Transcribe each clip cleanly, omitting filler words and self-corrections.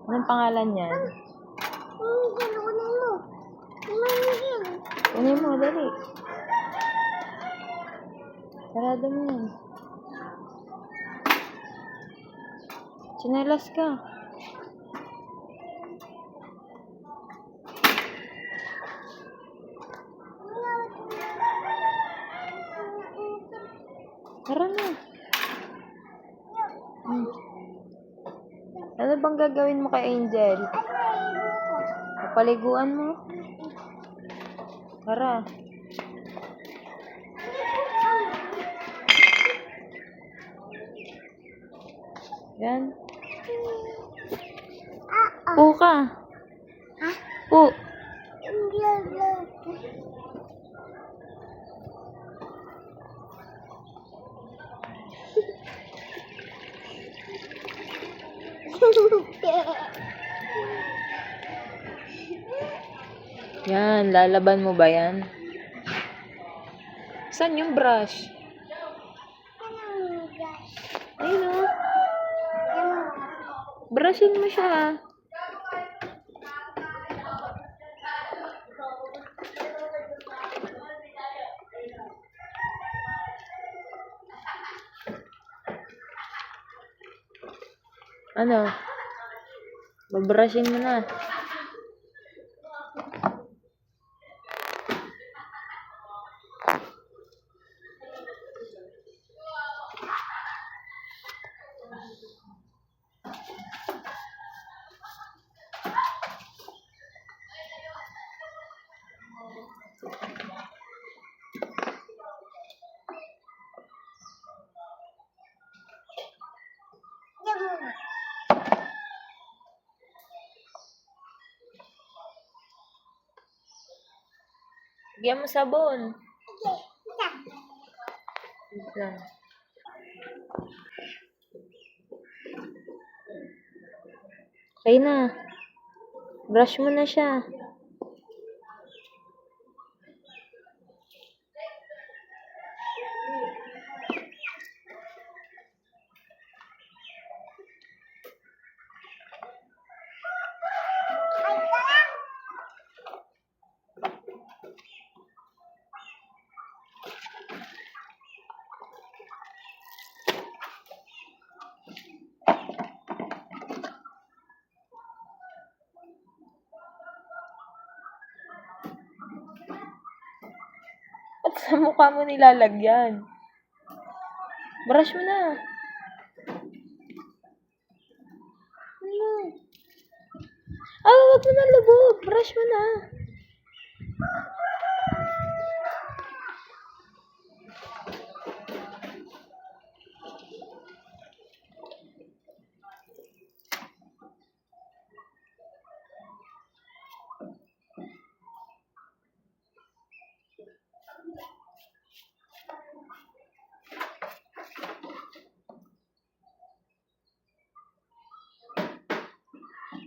Anong pangalan niyan? Kunin mo. Kunin mo, dali. Sarado mo yan. Tsinelas ka. Tara na. Ano bang gagawin mo kay Angel? Papaliguan mo? Tara. Yan. Po ka. Ha? Po. Yan, lalaban mo ba yan? Saan yung brush? Ayun o. Brushin mo siya. Ano? Babrushin mo na. Bigyan mo sabon. Wait lang. Okay na. Brush mo na siya. At sa mukha mo nilalagyan. Brush mo na. Wag mo na lubog. Brush mo na.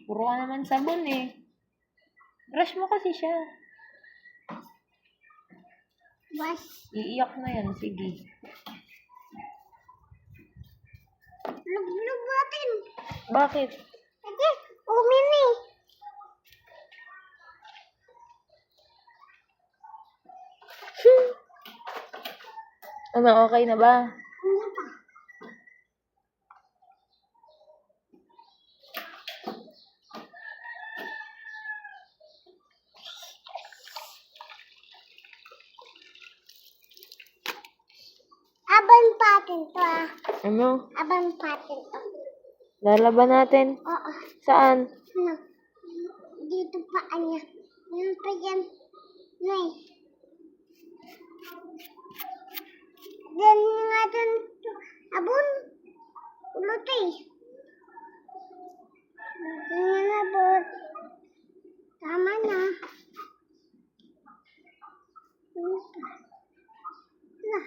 Puro ka naman sabon eh. Brush mo kasi siya. Iiyak na yan. Sige. Lug natin. Bakit? Kasi, umini. Ano, okay na ba? Ano pa? Aban patin to ah. Ano? Aban patin to. Lalaban natin? Oo. Saan? Ano? Dito pa anya. Yan pa yan. Nay. Yan nga dun. Abon. Ulot eh. Yan nga abon. Tama na. Ano pa? Ano?